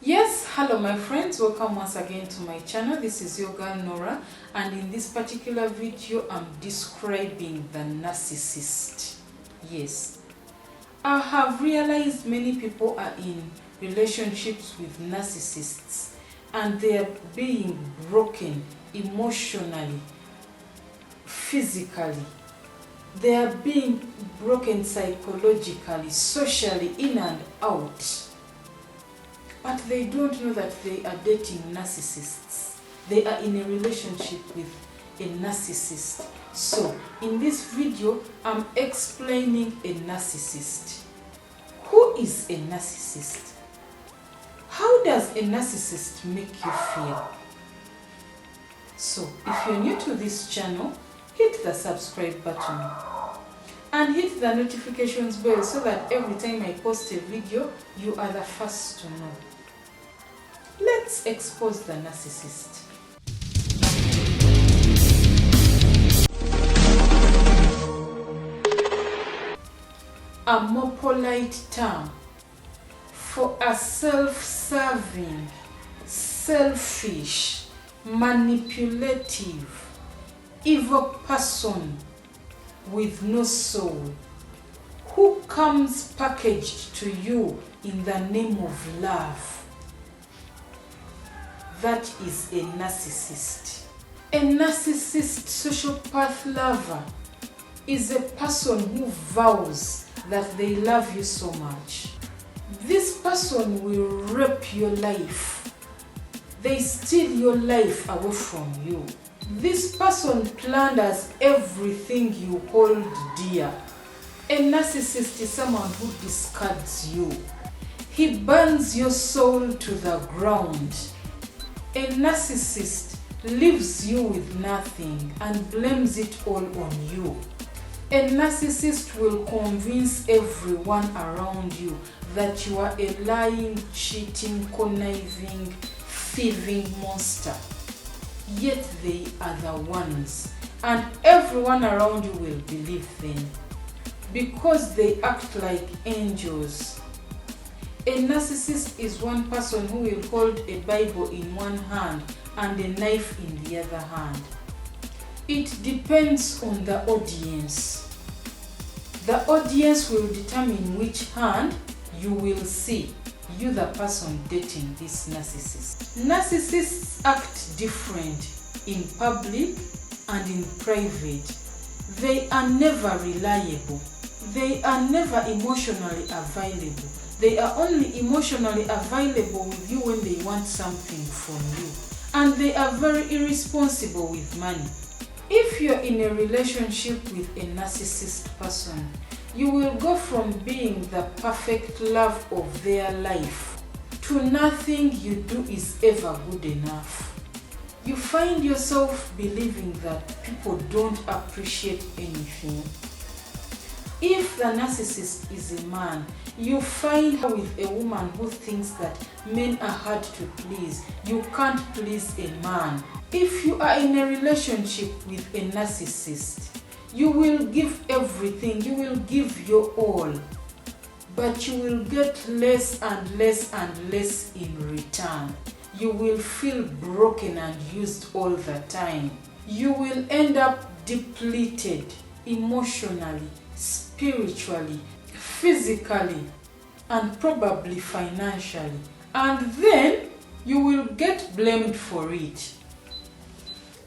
Yes, hello my friends, welcome once again to my channel. This is your girl Nora, and in this particular video I'm describing the narcissist. Yes, I have realized many people are in relationships with narcissists and they are being broken emotionally, physically. They are being broken psychologically, socially, in and out. But they don't know that they are dating narcissists. They are in a relationship with a narcissist. So, in this video, I'm explaining a narcissist. Who is a narcissist? How does a narcissist make you feel? So, if you're new to this channel, hit the subscribe button and hit the notifications bell so that every time I post a video, you are the first to know. Let's expose the narcissist. A more polite term for a self-serving, selfish, manipulative, evil person with no soul, who comes packaged to you in the name of love. That is a narcissist. A narcissist sociopath lover is a person who vows that they love you so much. This person will rape your life. They steal your life away from you. This person plunders everything you hold dear. A narcissist is someone who discards you. He burns your soul to the ground. A narcissist leaves you with nothing and blames it all on you. A narcissist will convince everyone around you that you are a lying, cheating, conniving, thieving monster. Yet they are the ones, and everyone around you will believe them because they act like angels. A narcissist is one person who will hold a Bible in one hand and a knife in the other hand. It depends on the audience. The audience will determine which hand you will see, you the person dating this narcissist. Narcissists act different in public and in private. They are never reliable. They are never emotionally available. They are only emotionally available with you when they want something from you. And they are very irresponsible with money. If you're in a relationship with a narcissist person, you will go from being the perfect love of their life to nothing you do is ever good enough. You find yourself believing that people don't appreciate anything. If the narcissist is a man, you find her with a woman who thinks that men are hard to please. You can't please a man. If you are in a relationship with a narcissist, you will give everything, you will give your all, but you will get less and less and less in return. You will feel broken and used all the time. You will end up depleted emotionally, spiritually, physically, and probably financially. And then you will get blamed for it.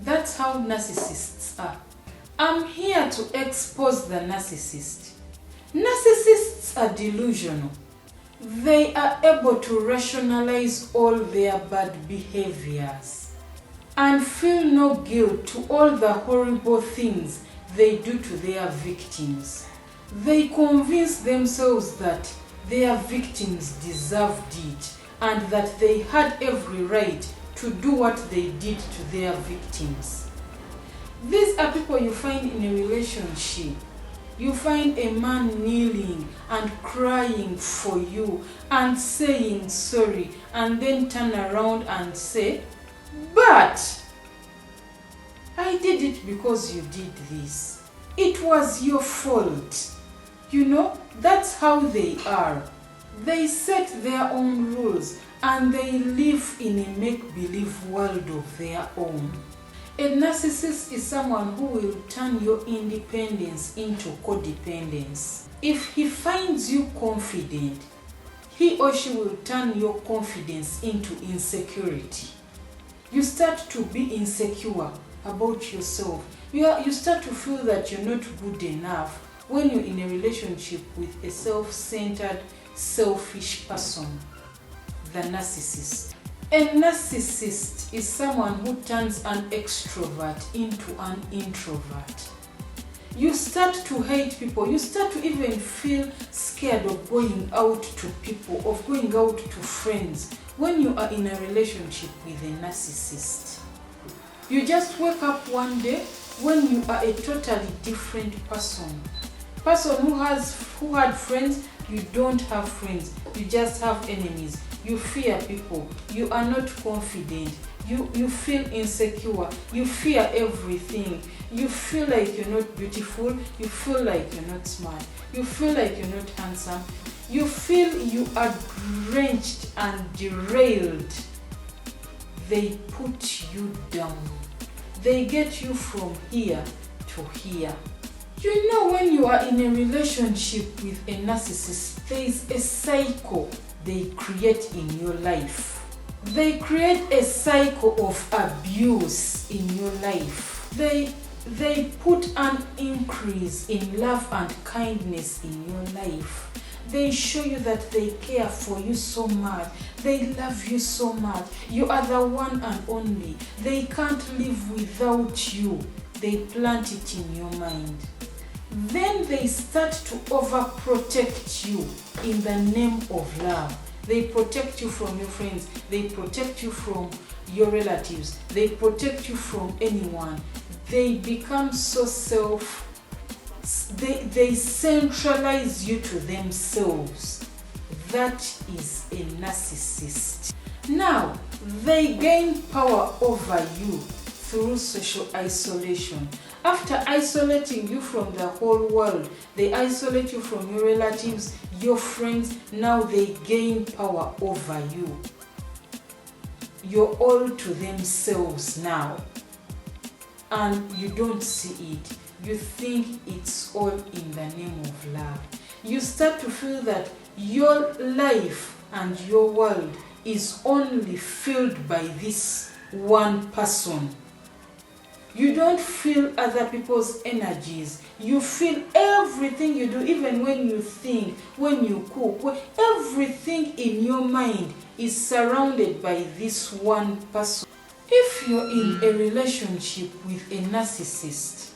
That's how narcissists are. I'm here to expose the narcissist. Narcissists are delusional. They are able to rationalize all their bad behaviors and feel no guilt to all the horrible things they do to their victims. They convince themselves that their victims deserved it and that they had every right to do what they did to their victims. These are people you find in a relationship. You find a man kneeling and crying for you and saying sorry, and then turn around and say, "But I did it because you did this. It was your fault." You know, that's how they are. They set their own rules and they live in a make-believe world of their own. A narcissist is someone who will turn your independence into codependence. If he finds you confident, he or she will turn your confidence into insecurity. You start to be insecure about yourself. You start to feel that you're not good enough when you're in a relationship with a self-centered, selfish person, the narcissist. A narcissist is someone who turns an extrovert into an introvert. You start to hate people. You start to even feel scared of going out to people, of going out to friends when you are in a relationship with a narcissist. You just wake up one day when you are a totally different person. Person who had friends, you don't have friends. You just have enemies. You fear people. You are not confident. You feel insecure. You fear everything. You feel like you're not beautiful. You feel like you're not smart. You feel like you're not handsome. You feel you are drenched and derailed. They put you down. They get you from here to here. You know, when you are in a relationship with a narcissist, there is a cycle they create in your life. They create a cycle of abuse in your life. They put an increase in love and kindness in your life. They show you that they care for you so much. They love you so much. You are the one and only. They can't live without you. They plant it in your mind. Then they start to overprotect you in the name of love. They protect you from your friends. They protect you from your relatives. They protect you from anyone. They become so they centralize you to themselves. That is a narcissist. Now, they gain power over you through social isolation. After isolating you from the whole world, they isolate you from your relatives, your friends. Now they gain power over you. You're all to themselves now, and you don't see it. You think it's all in the name of love. You start to feel that your life and your world is only filled by this one person. You don't feel other people's energies. You feel everything you do, even when you think, when you cook, everything in your mind is surrounded by this one person. If you're in a relationship with a narcissist,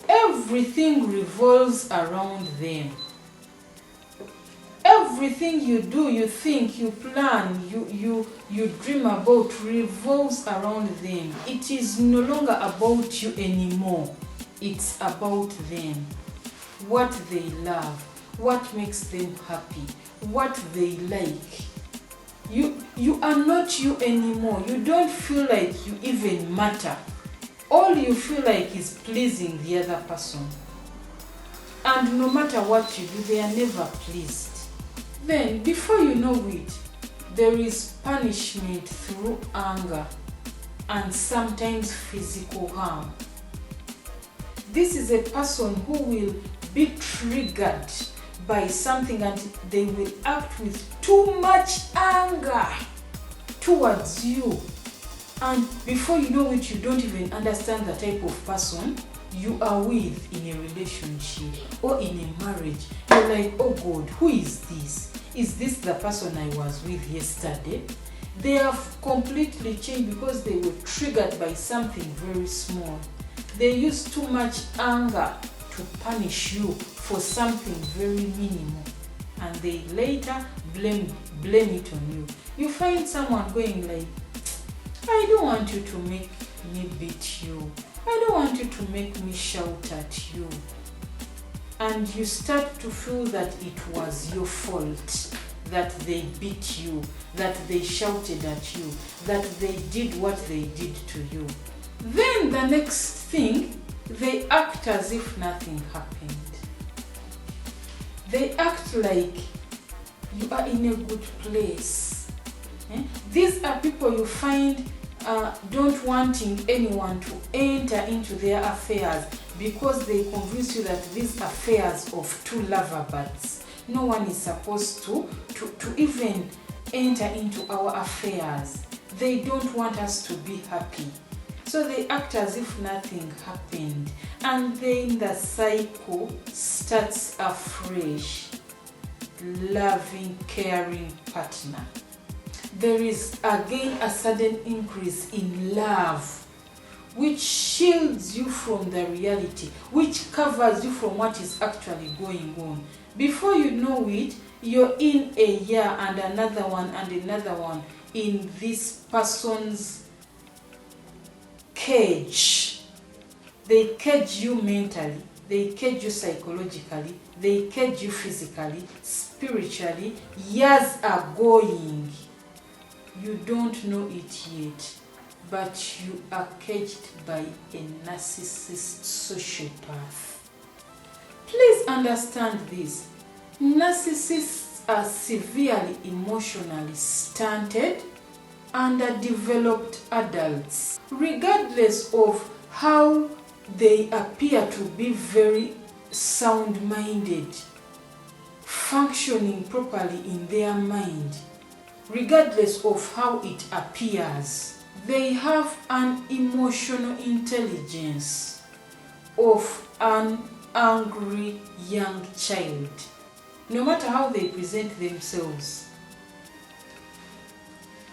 everything revolves around them. Everything you do, you think, you plan, you dream about revolves around them. It is no longer about you anymore. It's about them. What they love, what makes them happy, what they like. You are not you anymore. You don't feel like you even matter. All you feel like is pleasing the other person. And no matter what you do, they are never pleased. Then, before you know it, there is punishment through anger and sometimes physical harm. This is a person who will be triggered by something and they will act with too much anger towards you. And before you know it, you don't even understand the type of person you are with in a relationship or in a marriage. You're like, oh God, who is this? Is this the person I was with yesterday? They have completely changed because they were triggered by something very small. They use too much anger to punish you for something very minimal, and they later blame it on you. You find someone going like, I don't want you to make me beat you. I don't want you to make me shout at you. And you start to feel that it was your fault, that they beat you, that they shouted at you, that they did what they did to you. Then the next thing, they act as if nothing happened. They act like you are in a good place. These are people you find don't wanting anyone to enter into their affairs because they convince you that these affairs of two lovebirds, no one is supposed to even enter into our affairs. They don't want us to be happy. So they act as if nothing happened, and then the cycle starts afresh. Loving, caring partner. There is again a sudden increase in love, which shields you from the reality, which covers you from what is actually going on. Before you know it, you're in a year and another one in this person's cage. They cage you mentally, they cage you psychologically, they cage you physically, spiritually. Years are going. You don't know it yet, but you are caged by a narcissist sociopath. Please understand this. Narcissists are severely emotionally stunted, underdeveloped adults. Regardless of how they appear to be very sound-minded, functioning properly in their mind, regardless of how it appears, they have an emotional intelligence of an angry young child. No matter how they present themselves,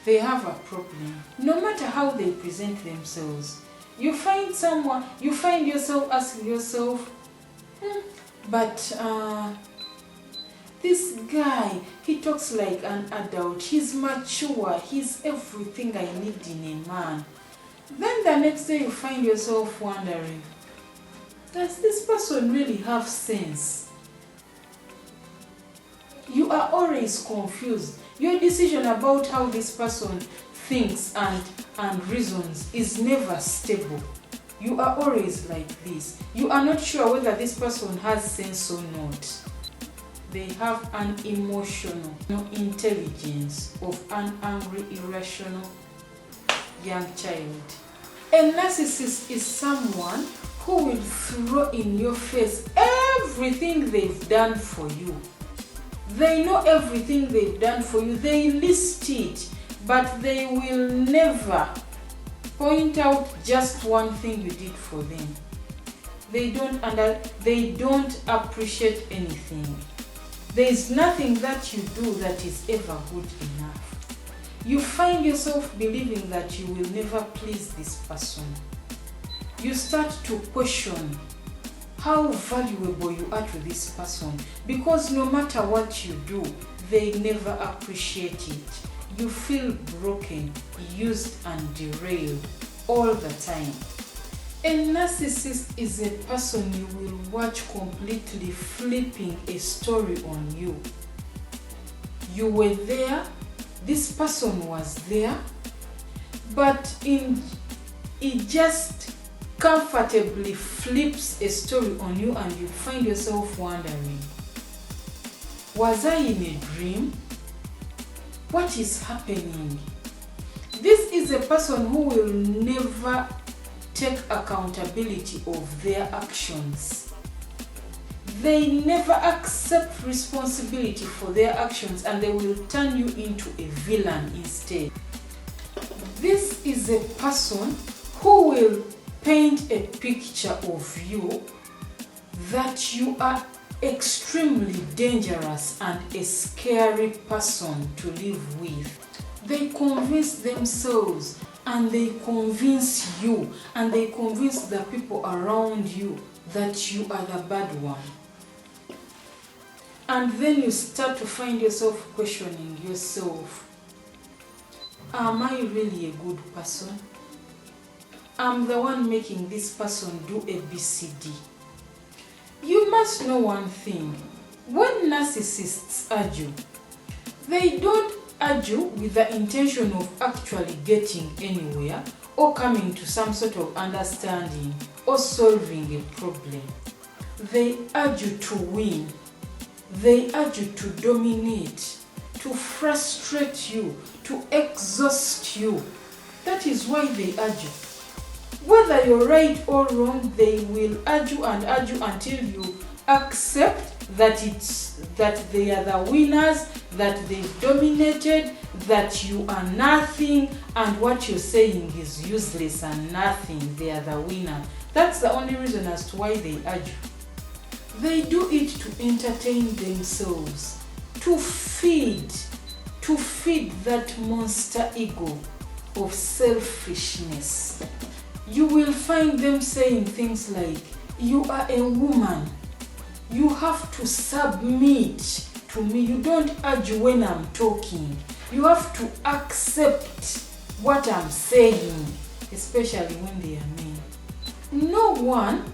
they have a problem. No matter how they present themselves, you find yourself asking yourself, this guy, he talks like an adult, he's mature, he's everything I need in a man. Then the next day you find yourself wondering, does this person really have sense? You are always confused. Your decision about how this person thinks and reasons is never stable. You are always like this. You are not sure whether this person has sense or not. They have an emotional intelligence of an angry, irrational young child. A narcissist is someone who will throw in your face everything they've done for you. They know everything they've done for you. They list it, but they will never point out just one thing you did for them. They don't appreciate anything. There is nothing that you do that is ever good enough. You find yourself believing that you will never please this person. You start to question how valuable you are to this person, because no matter what you do, they never appreciate it. You feel broken, used and derailed all the time. A narcissist is a person you will watch completely flipping a story on you. You were there, this person was there, but it just comfortably flips a story on you and you find yourself wondering, was I in a dream? What is happening? This is a person who will never take accountability of their actions. They never accept responsibility for their actions and they will turn you into a villain instead. This is a person who will paint a picture of you that you are extremely dangerous and a scary person to live with. They convince themselves and they convince you and they convince the people around you that you are the bad one. And then you start to find yourself questioning yourself. Am I really a good person? I'm the one making this person do ABCD. You must know one thing. When narcissists argue, they don't argue with the intention of actually getting anywhere or coming to some sort of understanding or solving a problem. They argue to win. They argue to dominate, to frustrate you, to exhaust you. That is why they argue. Whether you're right or wrong, they will argue and argue until you accept that they are the winners, that they've dominated, that you are nothing, and what you're saying is useless and nothing. They are the winner. That's the only reason as to why they argue. They do it to entertain themselves, to feed that monster ego of selfishness. You will find them saying things like, you are a woman, you have to submit to me, you don't argue when I'm talking, you have to accept what I'm saying, especially when they are men. No one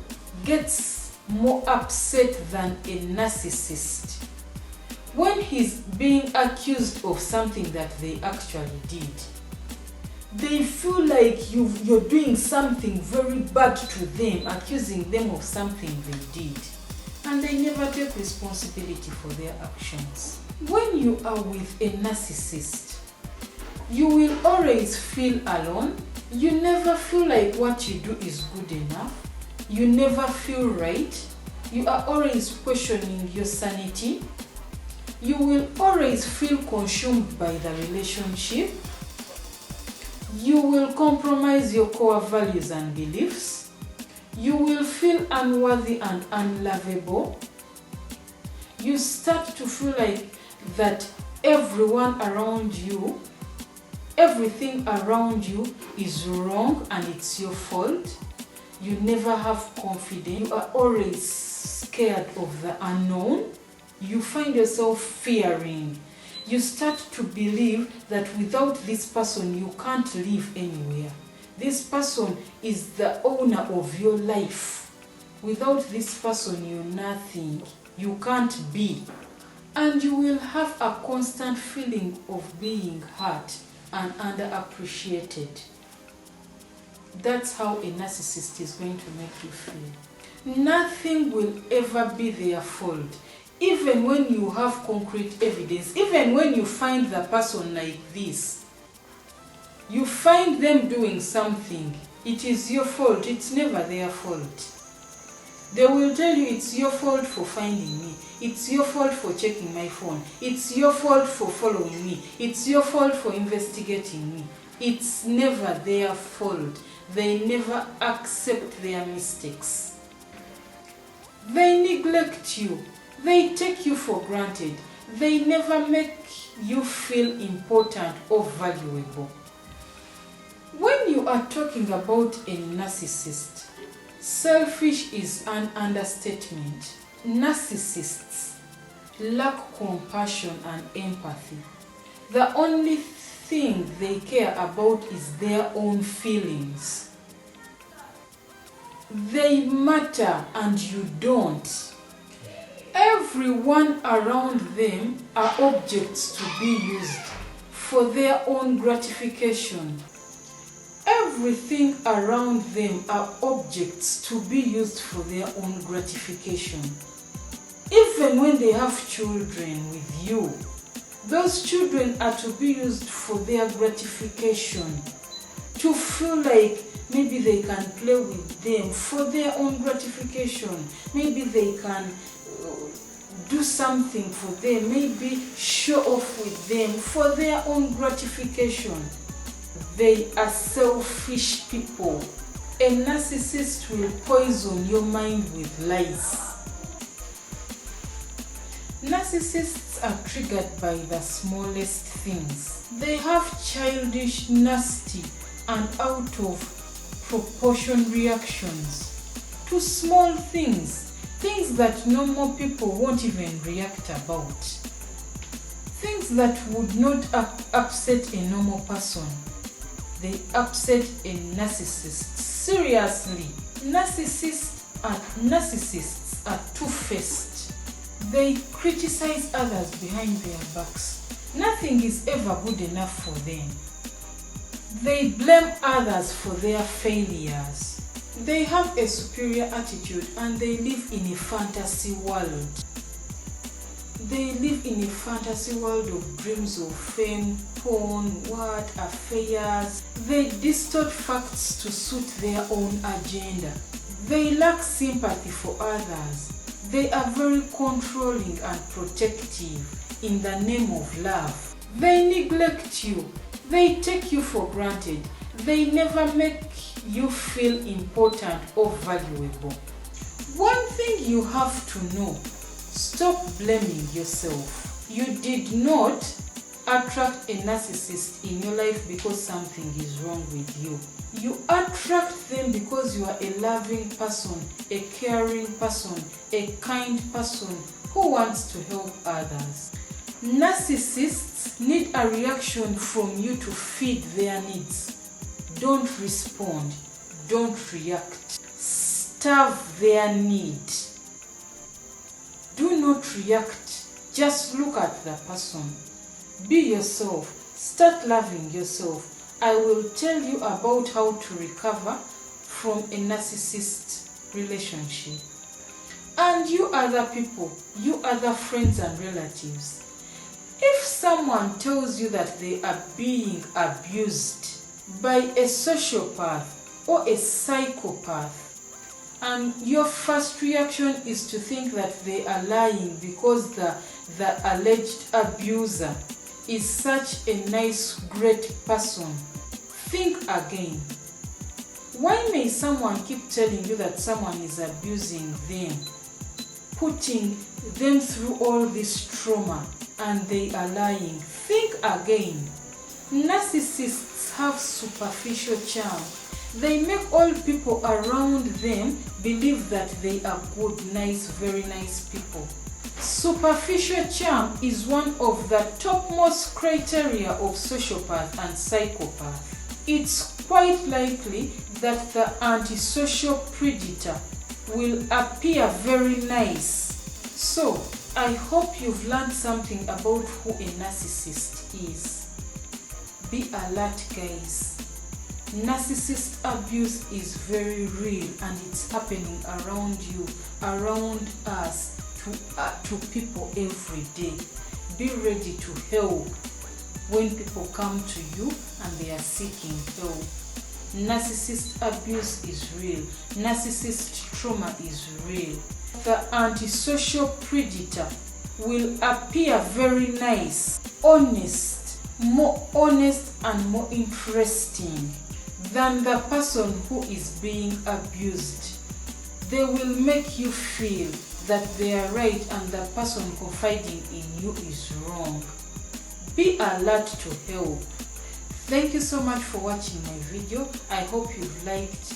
gets more upset than a narcissist when he's being accused of something that they actually did. They feel like you're doing something very bad to them, accusing them of something they did, and they never take responsibility for their actions. When you are with a narcissist, you will always feel alone. You never feel like what you do is good enough. You never feel right. You are always questioning your sanity. You will always feel consumed by the relationship. You will compromise your core values and beliefs. You will feel unworthy and unlovable. You start to feel like that everyone around you, everything around you is wrong and it's your fault. You never have confidence. You are always scared of the unknown. You find yourself fearing. You start to believe that without this person you can't live anywhere. This person is the owner of your life. Without this person you're nothing. You can't be. And you will have a constant feeling of being hurt and underappreciated. That's how a narcissist is going to make you feel. Nothing will ever be their fault. Even when you have concrete evidence, even when you find the person like this, you find them doing something, it is your fault, it's never their fault. They will tell you it's your fault for finding me, it's your fault for checking my phone, it's your fault for following me, it's your fault for investigating me. It's never their fault. They never accept their mistakes. They neglect you. They take you for granted. They never make you feel important or valuable. When you are talking about a narcissist, selfish is an understatement. Narcissists lack compassion and empathy. The only thing they care about is their own feelings. They matter and you don't. Everyone around them are objects to be used for their own gratification. Everything around them are objects to be used for their own gratification. Even when they have children with you, those children are to be used for their gratification, to feel like maybe they can play with them for their own gratification. Maybe they can do something for them, maybe show off with them for their own gratification. They are selfish people. A narcissist will poison your mind with lies. Narcissists are triggered by the smallest things. They have childish, nasty, and out of proportion reactions to small things. Things that normal people won't even react about. Things that would not upset a normal person. They upset a narcissist. Seriously, narcissists are two-faced. They criticize others behind their backs. Nothing is ever good enough for them. They blame others for their failures. They have a superior attitude and they live in a fantasy world. They live in a fantasy world of dreams of fame, porn, affairs. They distort facts to suit their own agenda. They lack sympathy for others. They are very controlling and protective in the name of love. They neglect you. They take you for granted. They never make you feel important or valuable. One thing you have to know: stop blaming yourself. You did not attract a narcissist in your life because something is wrong with you. You attract them because you are a loving person, a caring person, a kind person who wants to help others. Narcissists need a reaction from you to feed their needs. Don't respond. Don't react. Starve their need. Do not react. Just look at the person. Be yourself. Start loving yourself. I will tell you about how to recover from a narcissist relationship. And you other people, you other friends and relatives, if someone tells you that they are being abused by a sociopath or a psychopath, and your first reaction is to think that they are lying because the alleged abuser is such a nice, great person, think again. Why may someone keep telling you that someone is abusing them, putting them through all this trauma, and they are lying? Think again. Narcissists have superficial charm. They make all people around them believe that they are good, nice, very nice people. Superficial charm is one of the topmost criteria of sociopath and psychopath. It's quite likely that the antisocial predator will appear very nice. So, I hope you've learned something about who a narcissist is. Be alert, guys. Narcissist abuse is very real and it's happening around you, around us, to people every day. Be ready to help when people come to you and they are seeking help. Narcissist abuse is real. Narcissist trauma is real. The antisocial predator will appear very nice, more honest and more interesting than the person who is being abused. They will make you feel that they are right and the person confiding in you is wrong. Be alert to help. Thank you so much for watching my video. I hope you've liked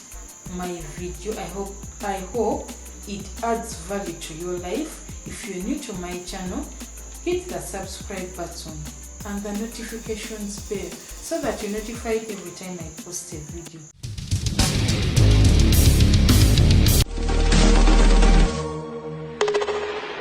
my video. I hope it adds value to your life. If you're new to my channel, hit the subscribe button and the notifications bell so that you're notified every time I post a video.